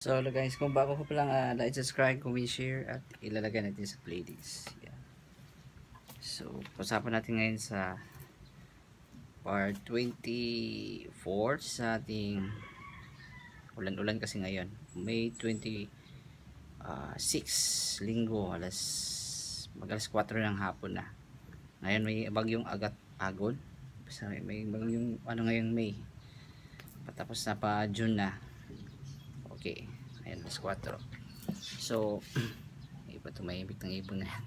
So hello guys, kung bago ko pa lang, like, subscribe, comment, share at ilalagay natin sa playlist. Yan. So, usapan natin ngayon sa part 24 sa ating ulan-ulan kasi ngayon. May 26, linggo, mag-alas 4 ng hapon na. Ngayon may bagyong Agon. Basta may bagyong ngayong May. Patapos na pa June na. Okay, ayan, alas 4. So, iba tumahimik ng ibon na yan.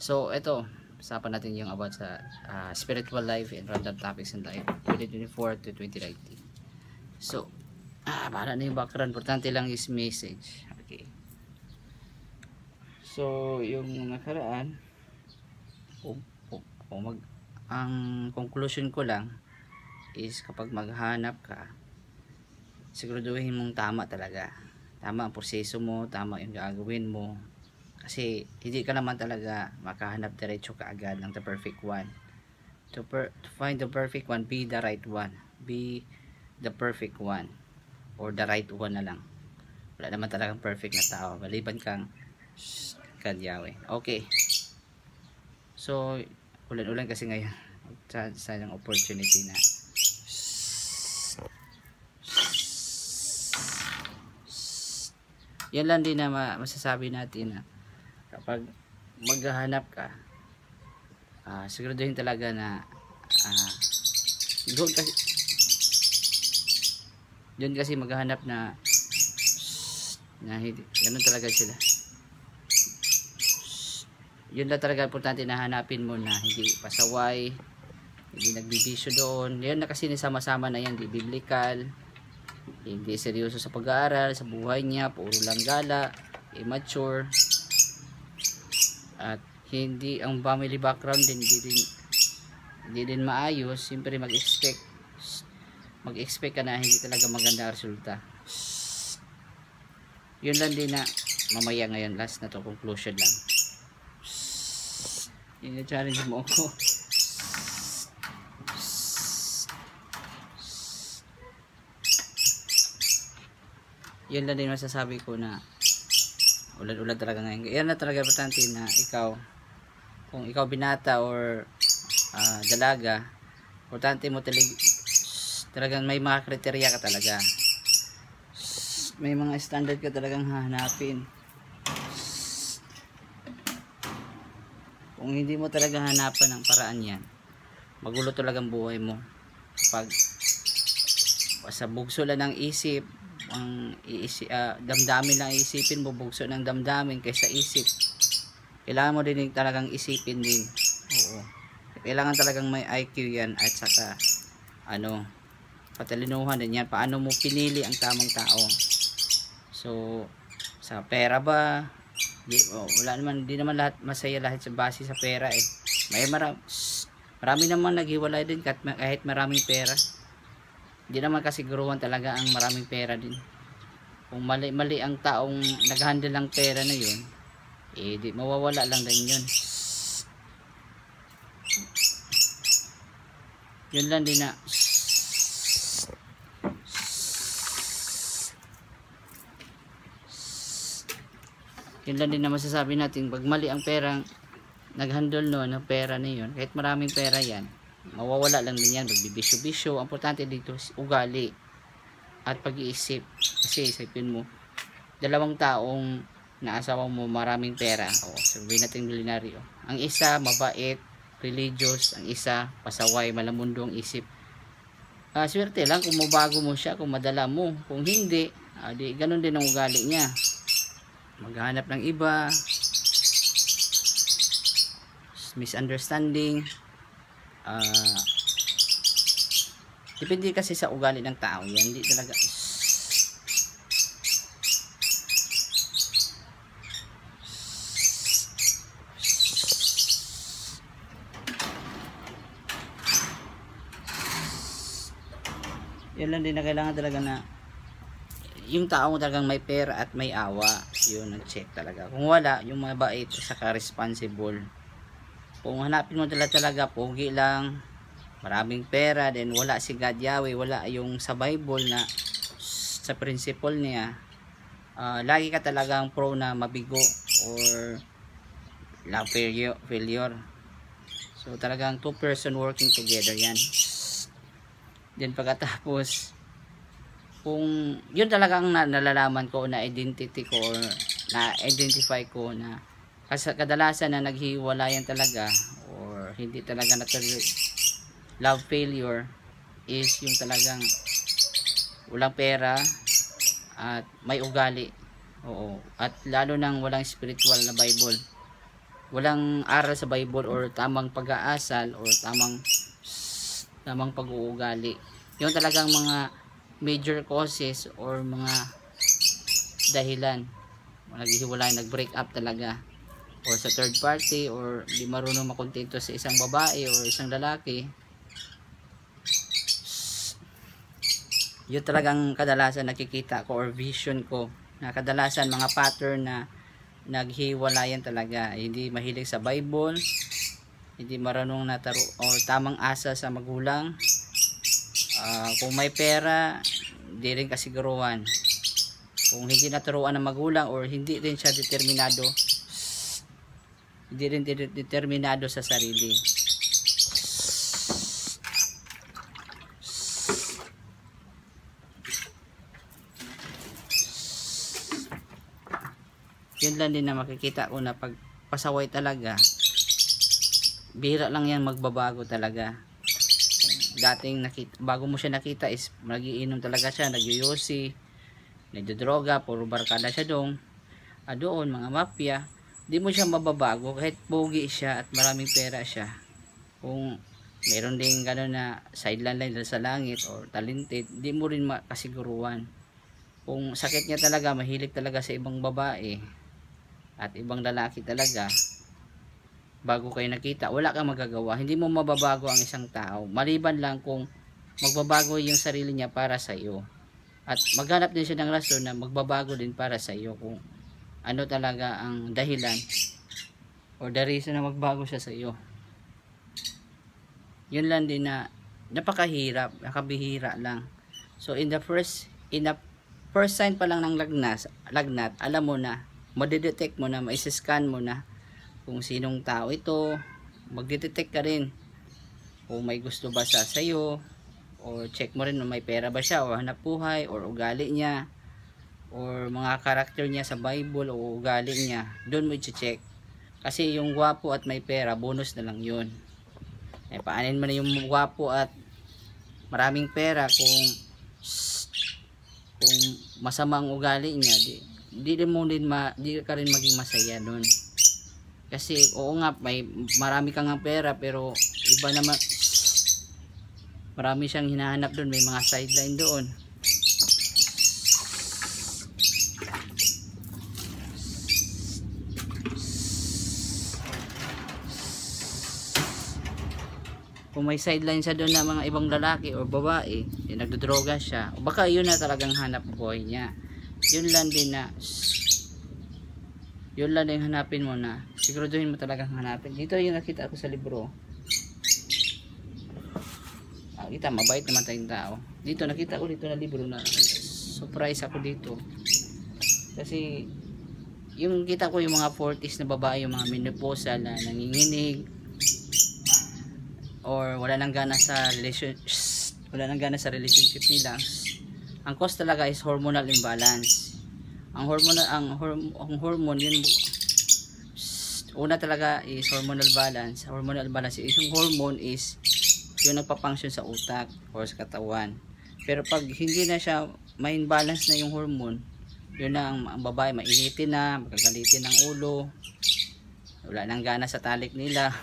So, ito, usapan natin yung about sa spiritual life and random topics in life 2024 to 2019. So, bahala na yung background. Importante lang is message. Okay. So, yung nakaraan, ang conclusion ko lang is kapag maghanap ka, siguraduhin mong tama talaga. Tama ang proseso mo, tama yung gagawin mo. Kasi hindi ka naman talaga makahanap diretso kaagad ng the perfect one. To find the perfect one, be the right one. Be the perfect one. Or the right one na lang. Wala naman talagang perfect na tao. Maliban kang kadyawe. Okay. So, ulan-ulan kasi ngayon. Sayang opportunity na yan lang din na masasabi natin na kapag maghahanap ka, siguraduhin talaga na doon kasi maghahanap na ganun talaga sila. Yun lang talaga importante na hanapin mo na hindi pasaway, hindi nagbibisyo doon. Yan na kasi nisama-sama na yan, di biblical, hindi seryoso sa pag-aaral, sa buhay niya, puro lang gala, immature, at hindi ang family background din, hindi din maayos. Siyempre mag-expect ka na hindi talaga maganda ang resulta. Yun lang din na mamaya ngayon, last na to, conclusion lang. Yun yung challenge mo ako. Yun lang din masasabi ko na ulan-ulan talaga ngayon. Yan na talaga importante na ikaw, kung ikaw binata or dalaga, importante mo talagang may mga kriteria ka talaga. May mga standard ka talagang hahanapin. Kung hindi mo talaga hanapan ng paraan yan, magulo talagang buhay mo. Pag sa bugso lang ng isip, damdamin lang isipin mo, bugso ng damdamin kaysa isip. Kailangan mo din talagang isipin din. Oo. Kailangan talagang may IQ yan at saka patalinuhan din yan. Paano mo pinili ang tamang tao. So, sa pera ba? Wala naman, di naman lahat masaya lahat sa base sa pera eh. Marami naman naghiwalay din kahit maraming pera. Hindi naman kasiguruhan talaga ang maraming pera din. Kung mali ang taong nag-handle ng pera na yun, di mawawala lang din yun. Yun lang din na yun lang din na masasabi natin. Pag mali ang perang nag-handle ng pera na yun, kahit maraming pera yan, mawawala lang din yan. Magbibisyo-bisyo. Ang importante dito is ugali at pag-iisip. Kasi isipin mo, dalawang taong naasawa mo maraming pera, sabihin natin milyonaryo, ang isa mabait, religious, ang isa pasaway, malamundong isip. Swerte lang kung mabago mo siya, kung madala mo. Kung hindi, di ganun din ang ugali niya. Maghanap ng iba, misunderstanding. Depende kasi sa ugali ng tao yan. Hindi talaga yan lang din na kailangan talaga na yung tao mo talagang may pera at may awa. Yun ang check talaga. Kung wala, yung mabait at saka responsible. Kung hanapin mo talaga pogi lang, maraming pera, then wala si God Yahweh, wala yung sa Bible na sa principle niya, lagi ka talagang pro na mabigo or love failure. So talagang two person working together yan. Then pagkatapos, kung yun talagang nalalaman ko, na identity ko or na identify ko na kasi kadalasan na naghiwalayan talaga or hindi talaga natuloy love failure is yung talagang walang pera at may ugali. Oo, at lalo nang walang spiritual na Bible, walang aral sa Bible or tamang pag-aasal or tamang pag-uugali. Yung talagang mga major causes or mga dahilan naghihiwalay, nag-break up talaga, or sa third party, or di marunong makontento sa isang babae or isang lalaki. Yun talagang kadalasan nakikita ko or vision ko, na kadalasan mga pattern na naghiwalayan talaga. Hindi mahilig sa Bible, hindi marunong nataro or tamang asa sa magulang. Kung may pera, hindi rin kasiguruhan. Kung hindi naturuan ng magulang or hindi rin siya determinado, hindi rin determinado sa sarili. Yun lang din na makikita ko, na pag pasaway talaga, bihira lang yan magbabago talaga. Dating bago mo siya nakita is nagiinom talaga siya, nagyoyosi, nagdodroga, puro barkada siya doon, mga mafia. Di mo siya mababago kahit pogi siya at maraming pera siya. Kung meron ding gano'n na sideline line sa langit or talented, di mo rin makasiguruhan. Kung sakit niya talaga, mahilig talaga sa ibang babae at ibang lalaki talaga, bago kayo nakita, wala kang magagawa. Hindi mo mababago ang isang tao, maliban lang kung magbabago yung sarili niya para sa iyo, at maghanap din siya ng rason na magbabago din para sa iyo, kung ano talaga ang dahilan or the reason na magbago siya sa iyo. Yun lang din na napakahirap, nakabihira lang. So in the first sign pa lang ng lagnat, alam mo na, madidetect mo na, maisiscan mo na kung sinong tao ito. Magdetect ka rin kung may gusto ba sa sayo, or check mo rin kung may pera ba siya, o hanap buhay, or ugali niya, or mga karakter niya sa Bible, o ugali niya. Doon mo i-check. Kasi yung gwapo at may pera, bonus na lang yun. Paanin mo na yung gwapo at maraming pera kung masama ang ugali niya, di ka rin maging masaya doon. Kasi oo nga, marami kang nga pera, pero iba naman, marami siyang hinahanap doon, may mga sideline doon. Kung may sideline siya doon na mga ibang lalaki o babae, nagdodroga siya, o baka yun na talagang hanap buhay niya. Yun lang din hanapin mo na, siguraduhin mo talagang hanapin. Dito yung nakita ko sa libro. Kita, mabait naman tayong tao. Dito nakita ko dito na libro, na surprise ako dito. Kasi yung kita ko yung mga 40s na babae, yung mga menopausal na nanginginig, or wala nang gana sa relationship nila. Ang cause talaga is hormonal imbalance. Ang hormone yun, una talaga is hormonal balance. Hormonal balance is yung hormone is yung nagpa-function sa utak or sa katawan. Pero pag hindi na siya, may imbalance na yung hormone, yun na ang babae, mainitin na, magagalitin ng ulo, wala nang gana sa talik nila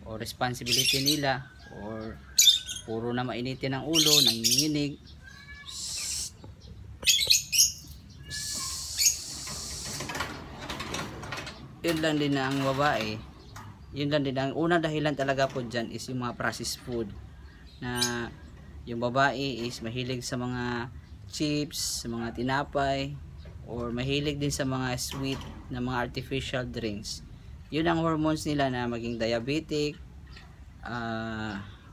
o responsibility nila, or puro na mainitin ng ulo, nanginginig. Yun lang din na ang babae, yun lang din ang unang dahilan talaga po dyan is yung mga processed food, na yung babae is mahilig sa mga chips, sa mga tinapay, or mahilig din sa mga sweet na mga artificial drinks. Yun ang hormones nila na maging diabetic,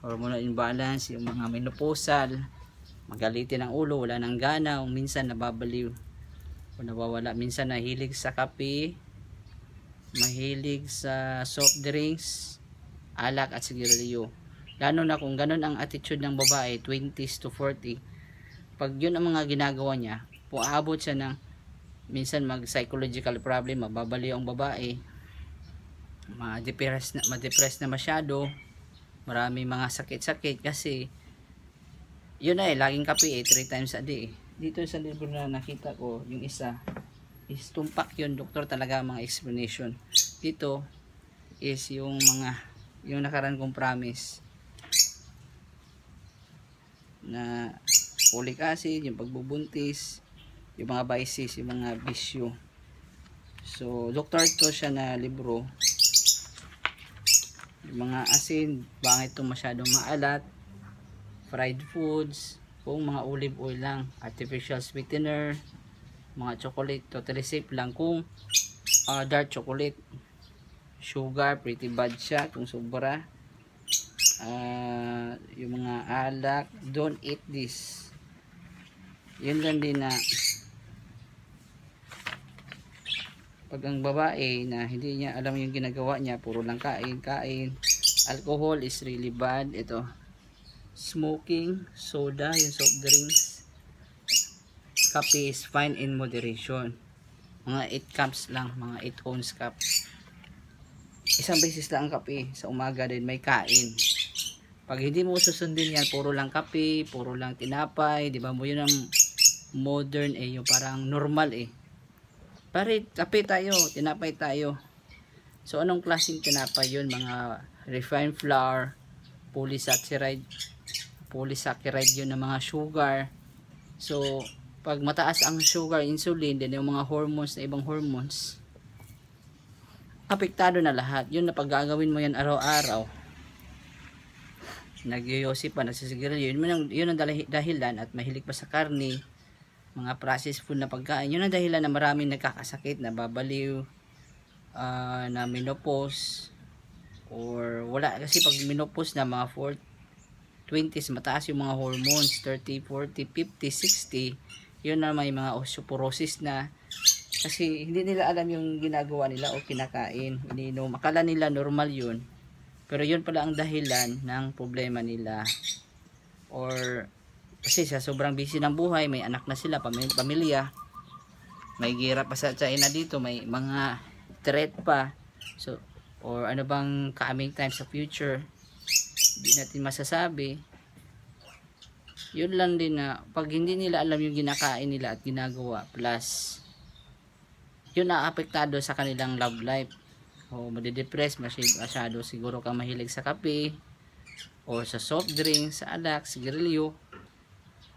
hormonal imbalance, yung mga menopausal, magalitin ng ulo, wala nang gana, o minsan nababaliw. o nawawala. Minsan nahilig sa kape, mahilig sa soft drinks, alak at sigarilyo. Lalo na kung ganun ang attitude ng babae, 20s to 40, pag yun ang mga ginagawa niya, puabot siya ng minsan mag psychological problem, mababaliw ang babae, ma-depress na masyado, marami mga sakit-sakit kasi yun na laging kape 3 times a day. Dito sa libro na nakita ko, yung isa is tumpak yun, doktor talaga mga explanation. Dito is yung nakaraan kong promise na folic acid, yung pagbubuntis, yung mga vices, yung mga bisyo. So doktor to siya na libro. Yung mga asin, bangit ito masyadong maalat, fried foods, kung mga olive oil lang, artificial sweetener, mga chocolate, totally safe lang kung dark chocolate. Sugar, pretty bad siya kung sobra. Yung mga alak, don't eat this. Yun lang din na pag ang babae na hindi niya alam yung ginagawa niya, puro lang kain. Alcohol is really bad. Ito, smoking, soda, yung soft drinks, kape is fine in moderation. Mga 8 cups lang, mga 8 ounce cup. Isang beses lang ang kape, sa umaga din may kain. Pag hindi mo susundin yan, puro lang kape, puro lang tinapay, di ba mo yun ang modern yung parang normal Pare, kape tayo, tinapay tayo. So anong klaseng tinapay yun? Mga refined flour, polysaccharide yun ng mga sugar. So pag mataas ang sugar, insulin, din yung mga hormones na ibang hormones, apektado na lahat. Yun na pag gagawin mo yan araw-araw, nagyoyosi pa, nagsisigarilyo, yun ang dahilan at mahilig pa sa karne, mga processed food na pagkain, yun ang dahilan na maraming nagkakasakit, na babaliw, na menopause, or wala, kasi pag menopause na mga 20s, mataas yung mga hormones, 30, 40, 50, 60, yun na may mga osteoporosis na, kasi hindi nila alam yung ginagawa nila o kinakain, iniinom, akala nila normal yun, pero yun pala ang dahilan ng problema nila. Or kasi sa sobrang busy ng buhay, may anak na sila, pamilya, may gira pa sa China dito, may mga threat pa, so or ano bang coming time sa future, hindi natin masasabi. Yun lang din na pag hindi nila alam yung ginakain nila at ginagawa, plus yun na apektado sa kanilang love life, o madidepress, masyado siguro kang mahilig sa kape o sa soft drinks, sa alak, sigarilyo,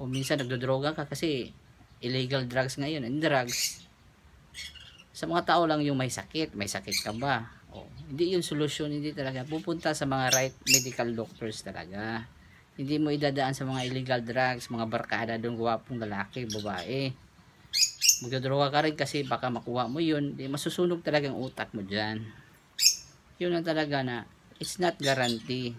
o minsan nagdodroga ka kasi illegal drugs ngayon, and drugs sa mga tao lang yung may sakit ka ba, hindi yung solusyon. Hindi talaga pupunta sa mga right medical doctors talaga, hindi mo idadaan sa mga illegal drugs, mga barkada doon, gwapong lalaki, babae, magdodroga ka rin kasi baka makuha mo yun, di masusunog talagang utak mo dyan. Yun ang talaga na it's not guarantee.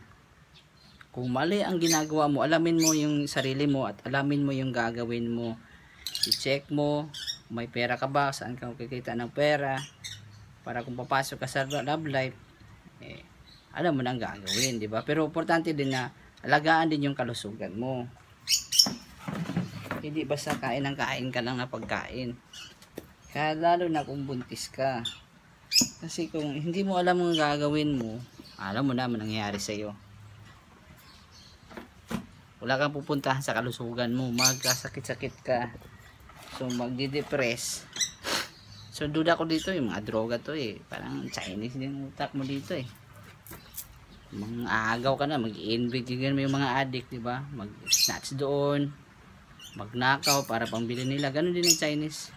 Kung mali ang ginagawa mo, alamin mo yung sarili mo at alamin mo yung gagawin mo. I-check mo, may pera ka ba, saan ka kikita ng pera, para kung papasok ka sa love life, alam mo na ang gagawin, di ba? Pero importante din na alagaan din yung kalusugan mo. Hindi basta kain ka lang na pagkain. Kaya lalo na kung buntis ka. Kasi kung hindi mo alam ang gagawin mo, alam mo naman nangyayari sa'yo. Wala kang pupuntahan sa kalusugan mo, magkasakit-sakit ka, so magdi-depress. So duda ko dito yung mga droga to parang Chinese din utak mo dito mga agaw ka na, mag-invigyan mo yung mga addict, diba? Mag-snatch doon, magnakaw para pambili nila, ganun din yung Chinese,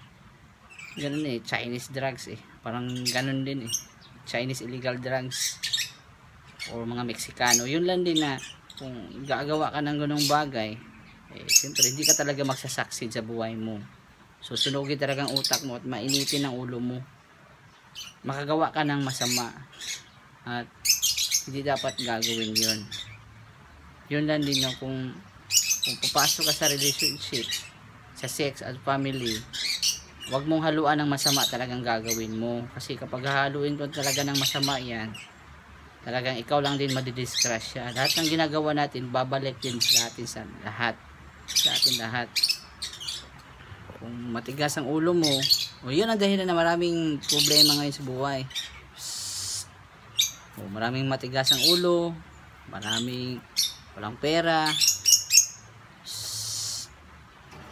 ganun Chinese drugs parang ganun din Chinese illegal drugs, or mga Meksikano. Yun lang din na kung gagawa ka ng ganung bagay, siyempre hindi ka talaga magsasucceed sa buhay mo. So sunugin talagang utak mo at mainitin ang ulo mo, makagawa ka ng masama, at hindi dapat gagawin yun. Yun lang din kung papasok ka sa relationship, sa sex at family, wag mong haluan ng masama talagang gagawin mo. Kasi kapag hahaluin ko talaga ng masama yan, talagang ikaw lang din madidisgrasya. Lahat ng ginagawa natin, babalik din sa atin sa lahat. Sa atin lahat. Kung matigas ang ulo mo, o yun ang dahilan na maraming problema ngayon sa buhay. O, maraming matigas ang ulo, maraming walang pera,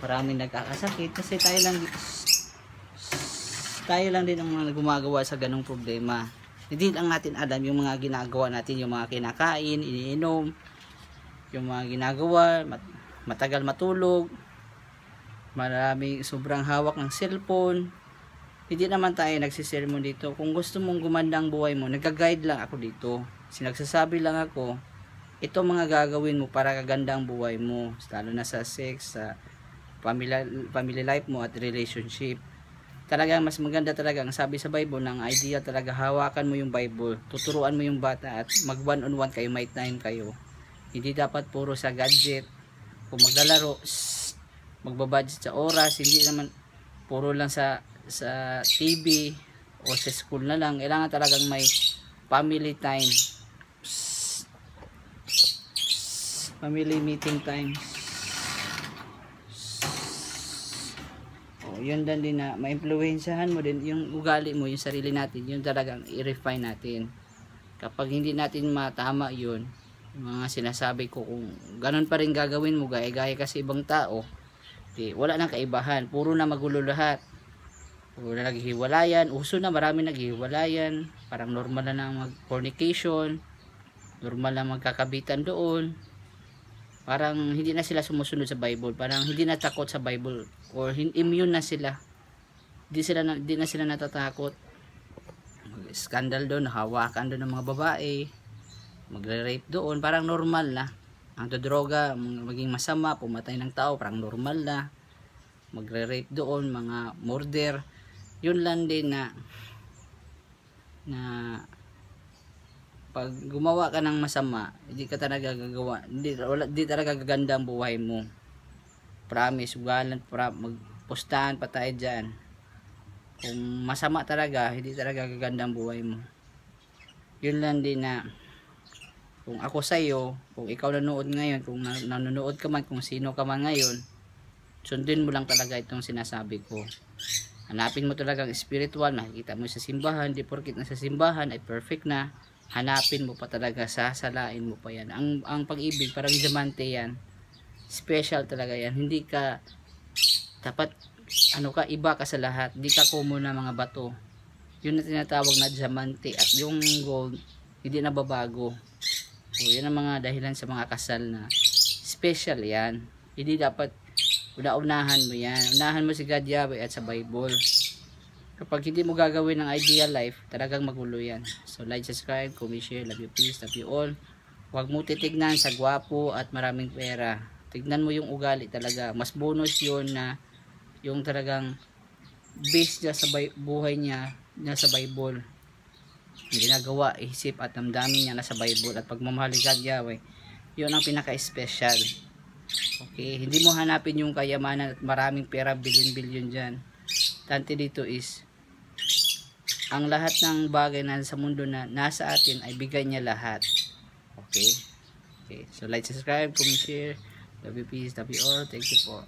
maraming nagkakasakit kasi tayo lang din ang mga gumagawa sa ganong problema. Hindi lang natin alam yung mga ginagawa natin, yung mga kinakain, iniinom, yung mga ginagawa, matagal matulog, maraming sobrang hawak ng cellphone. Hindi naman tayo nagsisermon dito. Kung gusto mong gumandang buhay mo, nag-guide lang ako dito. Sinagsasabi lang ako, ito mga gagawin mo para kagandang buhay mo, lalo na sa sex, sa family life mo at relationship. Talaga mas maganda talaga ang sabi sa Bible, ng idea talaga, hawakan mo yung Bible, tuturuan mo yung bata at mag one on one kayo, may time kayo. Hindi dapat puro sa gadget, kung maglalaro, magbabudget sa oras, hindi naman puro lang sa TV o sa school na lang. Kailangan talagang may family time, family meeting time. Yun din na ma-influensyahan mo din yung ugali mo, yung sarili natin, yun talagang i-refine natin. Kapag hindi natin matama yun, yung mga sinasabi ko, kung ganun pa rin gagawin mo, gaya-gaya kasi ibang tao, wala nang kaibahan, puro na magulo lahat, puro na naghihiwalayan, uso na, marami naghihiwalayan, parang normal na mag-fornication, normal na magkakabitan doon. Parang hindi na sila sumusunod sa Bible, parang hindi na takot sa Bible, or immune na sila, hindi na sila natatakot. Mag-scandal doon, hawakan doon ng mga babae, magre-rape doon, parang normal na. Ang droga, maging masama, pumatay ng tao, parang normal na. Magre-rape doon, mga murder. Yun lang din na pag gumawa ka ng masama, hindi ka talaga gagawa, hindi talaga gaganda ang buhay mo. Promise, ugalan, magpustahan pa tayo dyan. Kung masama talaga, hindi talaga gaganda ang buhay mo. Yun lang din na, kung ako sa'yo, kung ikaw nanonood ngayon, kung nanonood ka man, kung sino ka man ngayon, sundin mo lang talaga itong sinasabi ko. Hanapin mo talagang spiritual, makikita mo sa simbahan, di porkit na sa simbahan ay perfect na. Hanapin mo pa talaga, sasalain mo pa yan. Ang pag-ibig, parang diamante yan. Special talaga yan. Hindi ka, dapat, iba ka sa lahat. Hindi ka common na mga bato. Yun na tinatawag na diamante. At yung gold, hindi na babago. So, yan ang mga dahilan sa mga kasal na special yan. Hindi dapat, unahan mo yan. Unahan mo si God Yahweh at sa Bible. Kapag hindi mo gagawin ng ideal life, talagang magulo yan. So like, subscribe, comment, share, love you, peace, love you all. Huwag mo titignan sa gwapo at maraming pera. Tignan mo yung ugali talaga. Mas bonus yun na yung talagang base niya sa buhay niya sa Bible. Yung ginagawa, isip at damdamin niya nasa Bible. At pagmamahal ni God Yahweh, yun ang pinaka-special. Okay, hindi mo hanapin yung kayamanan at maraming pera, bilyon-bilyon dyan. Tante dito is, ang lahat ng bagay na sa mundo na nasa atin ay bigay niya lahat. Okay? Okay. So like, subscribe, comment, share. Love you, peace, love you all. Thank you po.